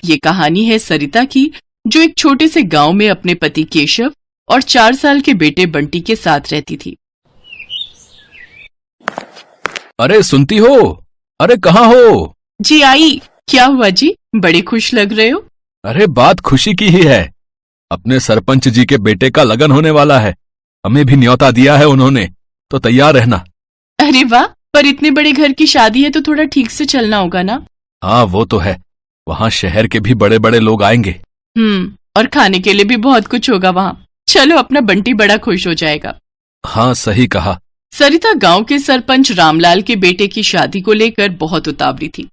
ये कहानी है सरिता की, जो एक छोटे से गांव में अपने पति केशव और 4 साल के बेटे बंटी के साथ रहती थी। अरे सुनती हो? अरे कहाँ हो? जी आई। क्या हुआ जी, बड़े खुश लग रहे हो? अरे बात खुशी की ही है। अपने सरपंच जी के बेटे का लगन होने वाला है। हमें भी न्योता दिया है उन्होंने, तो तैयार रहना। अरे वाह, पर इतने बड़े घर की शादी है तो थोड़ा ठीक से चलना होगा ना। हाँ वो तो है, वहाँ शहर के भी बड़े बड़े लोग आएंगे। और खाने के लिए भी बहुत कुछ होगा वहाँ। चलो, अपना बंटी बड़ा खुश हो जाएगा। हाँ सही कहा। सरिता गांव के सरपंच रामलाल के बेटे की शादी को लेकर बहुत उतावली थी।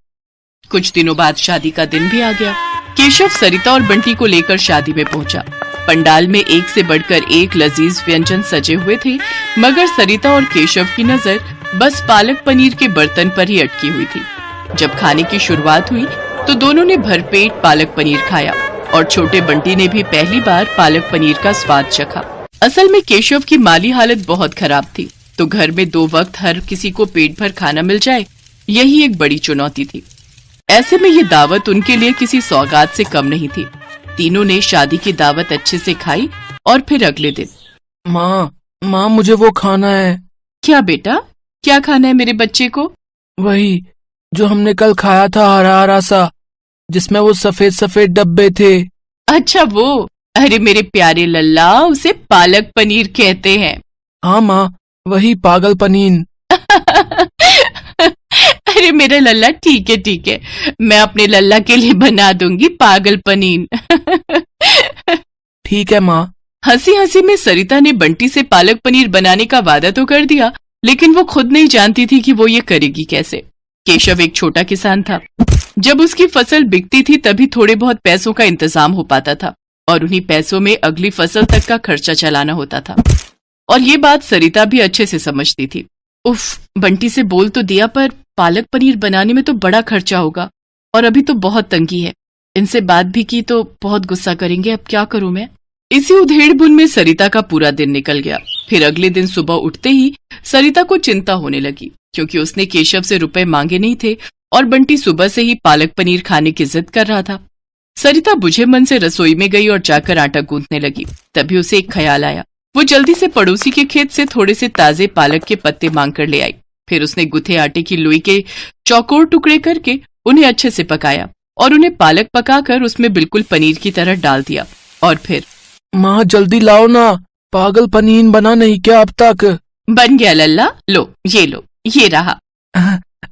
कुछ दिनों बाद शादी का दिन भी आ गया। केशव सरिता और बंटी को लेकर शादी में पहुंचा। पंडाल में एक से बढ़कर एक लजीज व्यंजन सजे हुए थे, मगर सरिता और केशव की नजर बस पालक पनीर के बर्तन पर ही अटकी हुई थी। जब खाने की शुरुआत हुई तो दोनों ने भरपेट पालक पनीर खाया और छोटे बंटी ने भी पहली बार पालक पनीर का स्वाद चखा। असल में केशव की माली हालत बहुत खराब थी, तो घर में 2 वक्त हर किसी को पेट भर खाना मिल जाए, यही एक बड़ी चुनौती थी। ऐसे में ये दावत उनके लिए किसी सौगात से कम नहीं थी। तीनों ने शादी की दावत अच्छे से खाई और फिर अगले दिन, माँ मुझे वो खाना है। क्या बेटा, क्या खाना है मेरे बच्चे को? वही जो हमने कल खाया था, हरा हरा सा, जिसमें वो सफेद सफेद डब्बे थे। अच्छा वो, अरे मेरे प्यारे लल्ला, उसे पालक पनीर कहते हैं। हाँ माँ, वही पागल पनीर। अरे मेरे लल्ला, ठीक है ठीक है, मैं अपने लल्ला के लिए बना दूंगी पागल पनीर। ठीक है माँ। हंसी हंसी में सरिता ने बंटी से पालक पनीर बनाने का वादा तो कर दिया, लेकिन वो खुद नहीं जानती थी कि वो ये करेगी कैसे। केशव एक छोटा किसान था। जब उसकी फसल बिकती थी तभी थोड़े बहुत पैसों का इंतजाम हो पाता था और उन्हीं पैसों में अगली फसल तक का खर्चा चलाना होता था। और ये बात सरिता भी अच्छे से समझती थी। उफ, बंटी से बोल तो दिया, पर पालक पनीर बनाने में तो बड़ा खर्चा होगा और अभी तो बहुत तंगी है। इनसे बात भी की तो बहुत गुस्सा करेंगे, अब क्या करूं मैं। इसी उधेड़-बुन में सरिता का पूरा दिन निकल गया। फिर अगले दिन सुबह उठते ही सरिता को चिंता होने लगी, क्योंकि उसने केशव से रुपए मांगे नहीं थे और बंटी सुबह से ही पालक पनीर खाने की जिद कर रहा था। सरिता बुझे मन से रसोई में गई और जाकर आटा गूंथने लगी। तभी उसे एक ख्याल आया। वो जल्दी से पड़ोसी के खेत से थोड़े से ताजे पालक के पत्ते मांग कर ले आई। फिर उसने गुथे आटे की लोई के चौकोर टुकड़े करके उन्हें अच्छे से पकाया और उन्हें पालक पकाकर उसमें बिल्कुल पनीर की तरह डाल दिया। और फिर, माँ जल्दी लाओ ना, पागल पनीर बना नहीं क्या अब तक? बन गया लल्ला, लो, ये रहा।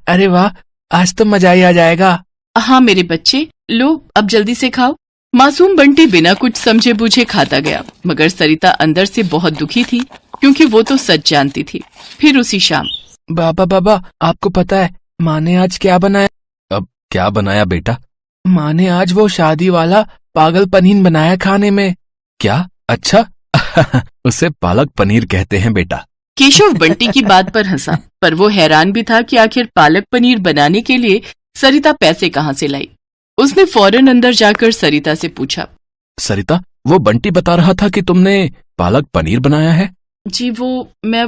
अरे वाह, आज तो मजा ही आ जाएगा। हाँ मेरे बच्चे, लो अब जल्दी से खाओ। मासूम बंटी बिना कुछ समझे बूझे खाता गया, मगर सरिता अंदर से बहुत दुखी थी, क्योंकि वो तो सच जानती थी। फिर उसी शाम, बाबा आपको पता है माँ ने आज क्या बनाया? अब क्या बनाया बेटा? माँ ने आज वो शादी वाला पागल पनीर बनाया खाने में। क्या? अच्छा। उसे पालक पनीर कहते हैं बेटा। केशव बंटी की बात पर हंसा, पर वो हैरान भी था कि आखिर पालक पनीर बनाने के लिए सरिता पैसे कहाँ से लाई। उसने फौरन अंदर जाकर सरिता से पूछा, सरिता, वो बंटी बता रहा था कि तुमने पालक पनीर बनाया है। जी मैं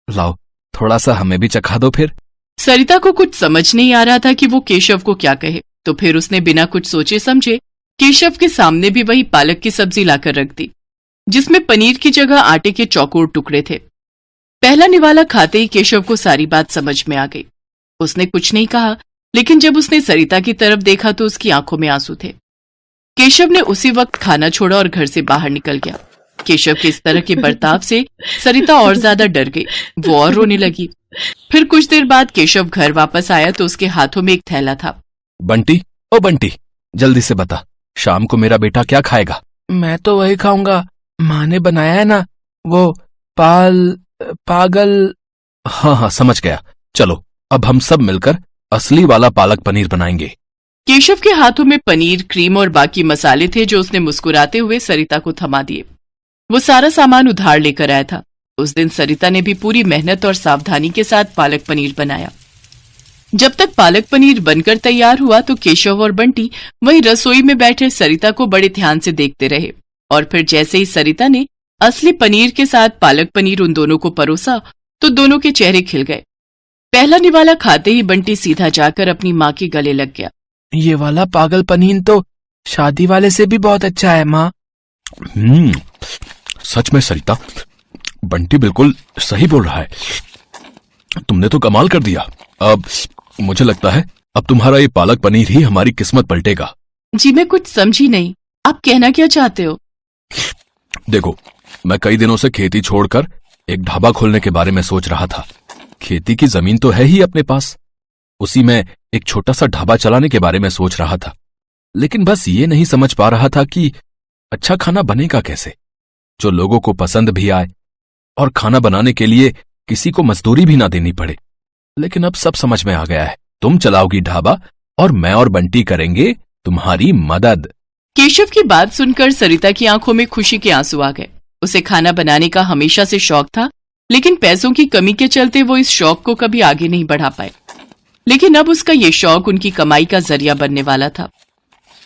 लाओ, थोड़ा सा हमें भी चखा दो फिर। सरिता को कुछ समझ नहीं आ रहा था कि वो केशव को क्या कहे, तो फिर उसने बिना कुछ सोचे समझे केशव के सामने भी वही पालक की सब्जी लाकर रख दी, जिसमें पनीर की जगह आटे के चौकोर टुकड़े थे। पहला निवाला खाते ही केशव को सारी बात समझ में आ गई। उसने कुछ नहीं कहा, लेकिन जब उसने सरिता की तरफ देखा तो उसकी आंखों में आंसू थे। केशव ने उसी वक्त खाना छोड़ा और घर से बाहर निकल गया। केशव के इस तरह के बर्ताव से सरिता और ज्यादा डर गई। वो और रोने लगी। फिर कुछ देर बाद केशव घर वापस आया तो उसके हाथों में एक थैला था। बंटी, ओ बंटी, जल्दी से बता, शाम को मेरा बेटा क्या खाएगा? मैं तो वही खाऊंगा, माँ ने बनाया है ना, वो पागल। हाँ समझ गया। चलो अब हम सब मिलकर असली वाला पालक पनीर बनाएंगे। केशव के हाथों में पनीर, क्रीम और बाकी मसाले थे, जो उसने मुस्कुराते हुए सरिता को थमा दिए। वो सारा सामान उधार लेकर आया था। उस दिन सरिता ने भी पूरी मेहनत और सावधानी के साथ पालक पनीर बनाया। जब तक पालक पनीर बनकर तैयार हुआ तो केशव और बंटी वहीं रसोई में बैठे सरिता को बड़े ध्यान से देखते रहे। और फिर जैसे ही सरिता ने असली पनीर के साथ पालक पनीर उन दोनों को परोसा तो दोनों के चेहरे खिल गए। पहला निवाला खाते ही बंटी सीधा जाकर अपनी माँ के गले लग गया। ये वाला पागल पनीर तो शादी वाले से भी बहुत अच्छा है माँ। सच में सरिता, बंटी बिल्कुल सही बोल रहा है। तुमने तो कमाल कर दिया। अब मुझे लगता है अब तुम्हारा ये पालक पनीर ही हमारी किस्मत पलटेगा। जी मैं कुछ समझी नहीं, आप कहना क्या चाहते हो? देखो, मैं कई दिनों से खेती छोड़कर एक ढाबा खोलने के बारे में सोच रहा था। खेती की जमीन तो है ही अपने पास, उसी में एक छोटा सा ढाबा चलाने के बारे में सोच रहा था। लेकिन बस ये नहीं समझ पा रहा था कि अच्छा खाना बनेगा कैसे, जो लोगों को पसंद भी आए और खाना बनाने के लिए किसी को मजदूरी भी ना देनी पड़े। लेकिन अब सब समझ में आ गया है। तुम चलाओगी ढाबा और मैं और बंटी करेंगे तुम्हारी मदद। केशव की बात सुनकर सरिता की आंखों में खुशी के आंसू आ गए। उसे खाना बनाने का हमेशा से शौक था, लेकिन पैसों की कमी के चलते वो इस शौक को कभी आगे नहीं बढ़ा पाए। लेकिन अब उसका ये शौक उनकी कमाई का जरिया बनने वाला था,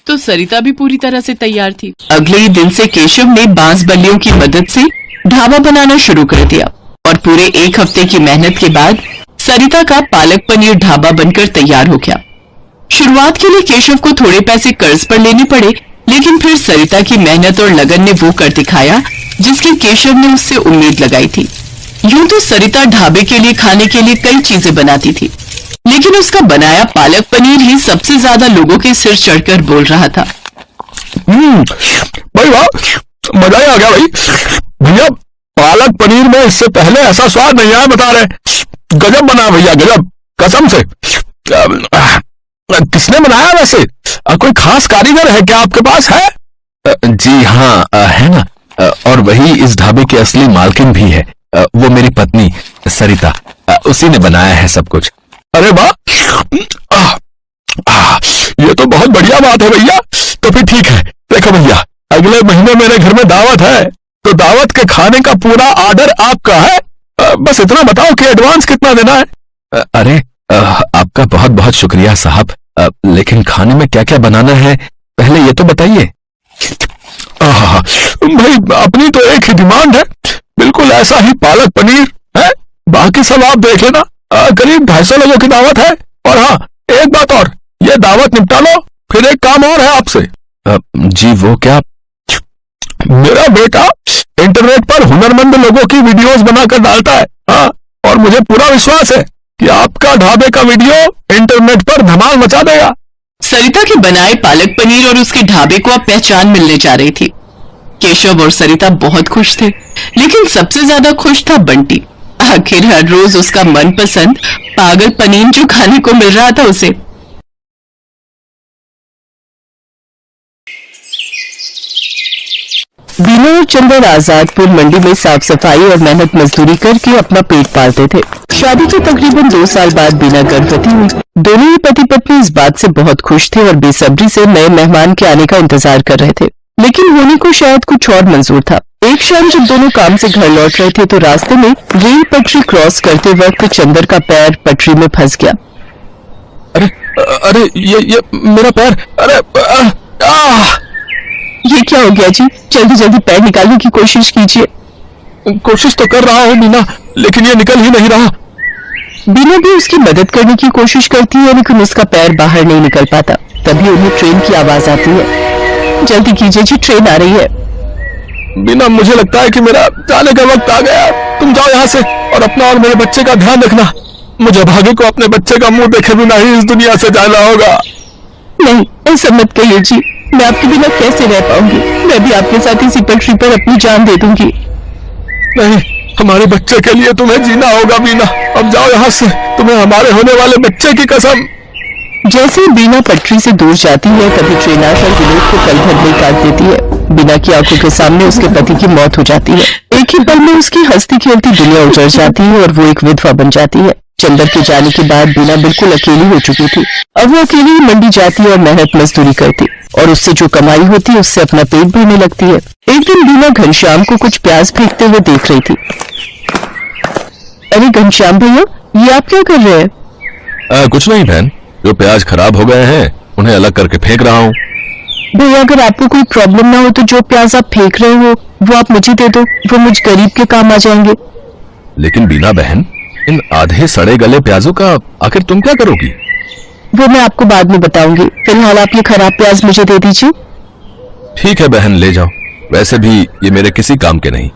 तो सरिता भी पूरी तरह से तैयार थी। अगले ही दिन से केशव ने बांस बल्लियों की मदद से ढाबा बनाना शुरू कर दिया और पूरे एक हफ्ते की मेहनत के बाद सरिता का पालक पनीर ढाबा बनकर तैयार हो गया। शुरुआत के लिए केशव को थोड़े पैसे कर्ज पर लेने पड़े, लेकिन फिर सरिता की मेहनत और लगन ने वो कर दिखाया जिसकी केशव ने उससे उम्मीद लगाई थी। यूं तो सरिता ढाबे के लिए खाने के लिए कई चीजें बनाती थी, लेकिन उसका बनाया पालक पनीर ही सबसे ज्यादा लोगों के सिर चढ़कर बोल रहा था। भाई वाह, मजा ही आ गया भाई। भैया, पालक पनीर में इससे पहले ऐसा स्वाद नहीं आया, बता रहे। गजब बना भैया, गजब, कसम से। किसने बनाया वैसे? कोई खास कारीगर है क्या आपके पास? है? जी हाँ, है ना। और वही इस ढाबे की असली मालकिन भी है। वो मेरी पत्नी सरिता, उसी ने बनाया है सब कुछ। अरे वाह, ये तो बहुत बढ़िया बात है भैया। तो फिर ठीक है, देखो भैया, अगले महीने मेरे घर में दावत है, तो दावत के खाने का पूरा ऑर्डर आपका है। बस इतना बताओ कि एडवांस कितना देना है। अरे आपका बहुत बहुत शुक्रिया साहब, लेकिन खाने में क्या क्या बनाना है पहले ये तो बताइए। भाई, अपनी तो एक ही डिमांड है, बिल्कुल ऐसा ही पालक पनीर है, बाकी सब आप देख लेना। करीब 250 लोगों की दावत है। और हाँ, एक बात और, ये दावत निपटा लो, फिर एक काम और है आपसे। जी वो क्या? मेरा बेटा इंटरनेट पर हुनरमंद लोगों की वीडियोस बनाकर डालता है। हाँ, और मुझे पूरा विश्वास है कि आपका ढाबे का वीडियो इंटरनेट पर धमाल मचा देगा। सरिता के बनाए पालक पनीर और उसके ढाबे को अब पहचान मिलने जा रही थी। केशव और सरिता बहुत खुश थे, लेकिन सबसे ज्यादा खुश था बंटी। आखिर हर रोज उसका मनपसंद पागल पनीर जो खाने को मिल रहा था उसे। बीना और चंदन आजादपुर मंडी में साफ सफाई और मेहनत मजदूरी करके अपना पेट पालते थे। शादी के तकरीबन 2 साल बाद बीना गर्भवती हुई। दोनों ही पति पत्नी इस बात से बहुत खुश थे और बेसब्री से नए मेहमान के आने का इंतजार कर रहे थे, लेकिन होने को शायद कुछ और मंजूर था। एक शाम जब दोनों काम से घर लौट रहे थे तो रास्ते में रेल पटरी क्रॉस करते वक्त चंदर का पैर पटरी में फंस गया। अरे अरे, ये मेरा पैर। अरे ये क्या हो गया जी? जल्दी जल्दी पैर निकालने की कोशिश कीजिए। कोशिश तो कर रहा हूँ बीना, लेकिन ये निकल ही नहीं रहा। बीना भी उसकी मदद करने की कोशिश करती है, लेकिन उसका पैर बाहर नहीं निकल पाता। तभी उन्हें ट्रेन की आवाज आती है। जल्दी कीजिए जी, ट्रेन आ रही है। बीना, मुझे लगता है कि मेरा जाने का वक्त आ गया। तुम जाओ यहाँ से और अपना और मेरे बच्चे का ध्यान रखना। मुझे भाग्य को अपने बच्चे का मुंह देखे बिना ही इस दुनिया से जाना होगा। नहीं, ऐसा मत कहिए जी, मैं आपके बिना कैसे रह पाऊंगी? मैं भी आपके साथ इसी पटरी पर अपनी जान दे दूंगी। नहीं, हमारे बच्चे के लिए तुम्हें जीना होगा बीना। अब जाओ यहाँ से, तुम्हें हमारे होने वाले बच्चे की कसम। जैसे बीना पटरी से दूर जाती है, तभी ट्रेन आकर विनोद को पल भर में काट देती है। बीना की आंखों के सामने उसके पति की मौत हो जाती है। एक ही पल में उसकी हंसती खेलती दुनिया उजड़ जाती है और वो एक विधवा बन जाती है। चंदर के जाने के बाद बीना बिल्कुल अकेली हो चुकी थी। अब वो अकेली ही मंडी जाती और मेहनत मजदूरी करती और उससे जो कमाई होती उससे अपना पेट भरने लगती है। एक दिन बीना घनश्याम को कुछ प्याज फेंकते हुए देख रही थी। अरे घनश्याम भैया, ये आप क्या कर रहे हैं? कुछ नहीं बहन, जो प्याज खराब हो गए हैं उन्हें अलग करके फेंक रहा हूँ। भैया, अगर आपको कोई प्रॉब्लम ना हो तो जो प्याज आप फेंक रहे हो वो आप मुझे दे दो, वो मुझ गरीब के काम आ जाएंगे। लेकिन बीना बहन, इन आधे सड़े गले प्याजों का आखिर तुम क्या करोगी? वो मैं आपको बाद में बताऊंगी। फिलहाल आप ये खराब प्याज मुझे दे दीजिए। ठीक है बहन, ले जाओ, वैसे भी ये मेरे किसी काम के नहीं।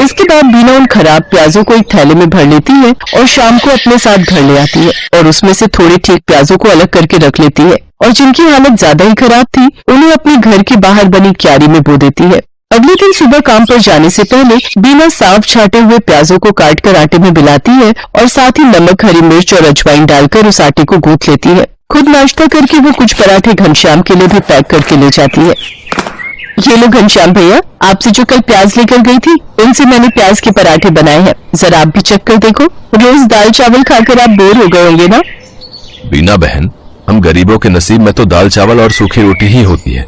इसके बाद बीना उन खराब प्याजों को एक थैले में भर लेती है और शाम को अपने साथ घर ले आती है और उसमें से थोड़े ठीक प्याजों को अलग करके रख लेती है और जिनकी हालत ज्यादा ही खराब थी उन्हें अपने घर के बाहर बनी क्यारी में बो देती है। अगले दिन सुबह काम पर जाने से पहले बीना साफ छाटे हुए प्याजों को काटकर आटे में मिलाती है और साथ ही नमक, हरी मिर्च और अजवाइन डालकर उस आटे को गूंथ लेती है। खुद नाश्ता करके वो कुछ पराठे घनश्याम के लिए भी पैक करके ले जाती है। ये लो घनश्याम भैया, आपसे जो कल प्याज लेकर गई थी उनसे मैंने प्याज के पराठे बनाए हैं, जरा आप भी चख कर देखो। रोज दाल चावल खाकर आप बोर हो गए होंगे ना। बीना बहन, हम गरीबों के नसीब में तो दाल चावल और सूखी रोटी ही होती है,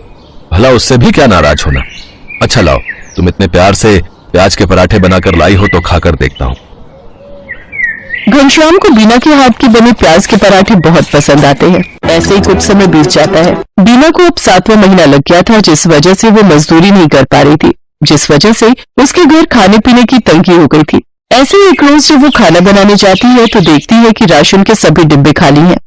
भला उससे भी क्या नाराज होना। अच्छा लाओ, तुम इतने प्यार से प्याज के पराठे बनाकर लाई हो तो खाकर देखता हूँ। घनश्याम को बीना के हाथ के बने प्याज के पराठे बहुत पसंद आते हैं। ऐसे ही कुछ समय बीत जाता है। बीना को अब 7वां महीना लग गया था, जिस वजह से वो मजदूरी नहीं कर पा रही थी, जिस वजह से उसके घर खाने पीने की तंगी हो गई थी। ऐसे ही एक रोज जब वो खाना बनाने जाती है तो देखती है कि राशन के सभी डिब्बे खाली हैं।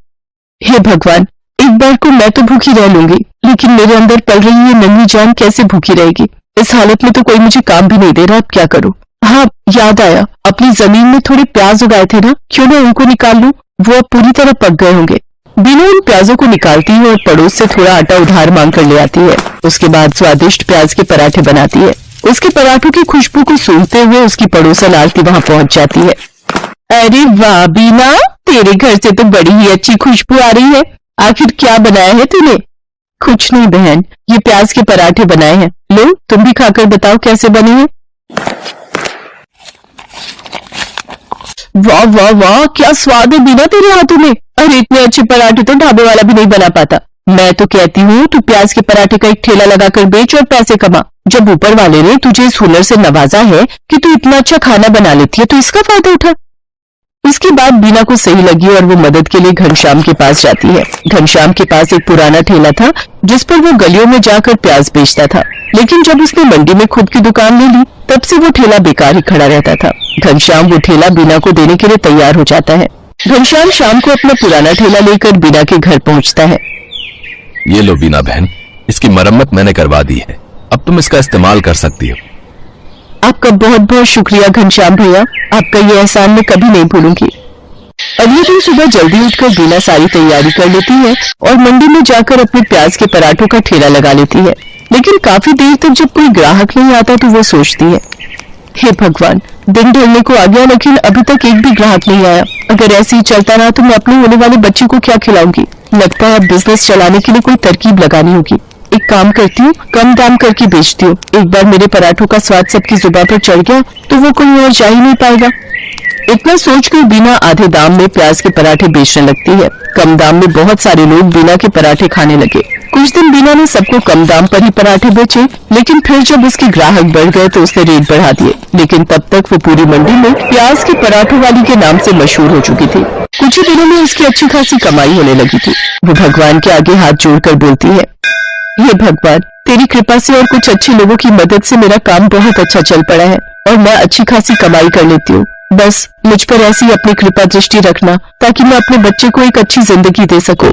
हे भगवान, एक बार को मैं तो भूखी रह लूंगी, लेकिन मेरे अंदर पल रही ये नन्ही जान कैसे भूखी रहेगी। इस हालत में तो कोई मुझे काम भी नहीं दे रहा, अब क्या करूं। हाँ, याद आया, अपनी जमीन में थोड़े प्याज उगाए थे ना, क्यों ना उनको निकाल लूं, वो अब पूरी तरह पक गए होंगे। बीना उन प्याजों को निकालती है और पड़ोस से थोड़ा आटा उधार मांग कर ले आती है। उसके बाद स्वादिष्ट प्याज के पराठे बनाती है। उसके पराठों की खुशबू को सूंघते हुए उसकी पड़ोसन आरती वहां पहुंच जाती है। अरे वाह बीना, तेरे घर से तो बड़ी ही अच्छी खुशबू आ रही है, आखिर क्या बनाया है तूने। कुछ नहीं बहन, ये प्याज के पराठे बनाए हैं, लो तुम भी खाकर बताओ कैसे बने हैं। वाह वाह वाह, क्या स्वाद है बीना तेरे हाथों में। अरे इतने अच्छे पराठे तो ढाबे वाला भी नहीं बना पाता। मैं तो कहती हूँ तू प्याज के पराठे का एक ठेला लगाकर बेच और पैसे कमा। जब ऊपर वाले ने तुझे इस हुनर से नवाजा है कि तू इतना अच्छा खाना बना लेती है तो इसका फायदा उठा। इसकी बात बीना को सही लगी और वो मदद के लिए घनश्याम के पास जाती है। घनश्याम के पास एक पुराना ठेला था जिस पर वो गलियों में जाकर प्याज बेचता था, लेकिन जब उसने मंडी में खुद की दुकान ले ली तब से वो ठेला बेकार ही खड़ा रहता था। घनश्याम वो ठेला बीना को देने के लिए तैयार हो जाता है। घनश्याम शाम को अपना पुराना ठेला लेकर बीना के घर पहुंचता है। ये लो बीना बहन, इसकी मरम्मत मैंने करवा दी है, अब तुम इसका इस्तेमाल कर सकती हो। आपका बहुत बहुत शुक्रिया घनश्याम भैया, आपका ये एहसान मैं कभी नहीं भूलूंगी। अगले दिन सुबह जल्दी उठकर बीना सारी तैयारी कर लेती है और मंडी में जाकर अपने प्याज के पराठों का ठेला लगा लेती है। लेकिन काफी देर तक जब कोई ग्राहक नहीं आता तो वो सोचती है, हे भगवान, दिन ढलने को आ गया लेकिन अभी तक एक भी ग्राहक नहीं आया। अगर ऐसे ही चलता रहा तो मैं अपने होने वाले बच्चे को क्या खिलाऊंगी। लगता है अब बिजनेस चलाने के लिए कोई तरकीब लगानी होगी। एक काम करती हूँ, कम दाम करके बेचती हूँ। एक बार मेरे पराठों का स्वाद सबकी जुबान पर चढ़ गया तो वो कोई और जा ही नहीं पाएगा। इतना सोचकर बीना आधे दाम में प्याज के पराठे बेचने लगती है। कम दाम में बहुत सारे लोग बीना के पराठे खाने लगे। कुछ दिन बीना ने सबको कम दाम पर ही पराठे बेचे, लेकिन फिर जब उसके ग्राहक बढ़ गए तो उसने रेट बढ़ा दिए। लेकिन तब तक वो पूरी मंडी में प्याज के पराठों वाली के नाम से मशहूर हो चुकी थी। कुछ ही दिनों में उसकी अच्छी खासी कमाई होने लगी थी। वो भगवान के आगे हाथ जोड़कर बोलती है, हे भगवान, तेरी कृपा से और कुछ अच्छे लोगों की मदद से मेरा काम बहुत अच्छा चल पड़ा है और मैं अच्छी खासी कमाई कर लेती हूँ। बस मुझ पर ऐसी अपनी कृपा दृष्टि रखना ताकि मैं अपने बच्चे को एक अच्छी जिंदगी दे सकूं।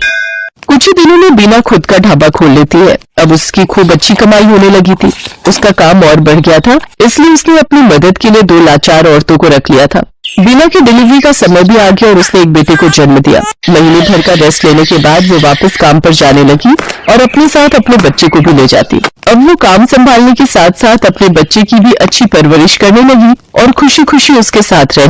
कुछ ही दिनों में बीना खुद का ढाबा खोल लेती है। अब उसकी खूब अच्छी कमाई होने लगी थी। उसका काम और बढ़ गया था, इसलिए उसने अपनी मदद के लिए 2 लाचार औरतों को रख लिया था। बीना की डिलीवरी का समय भी आ गया और उसने एक बेटे को जन्म दिया। महीने भर का रेस्ट लेने के बाद वो वापस काम पर जाने लगी और अपने साथ अपने बच्चे को भी ले जाती। अब वो काम संभालने के साथ साथ अपने बच्चे की भी अच्छी परवरिश करने लगी और खुशी खुशी उसके साथ रहने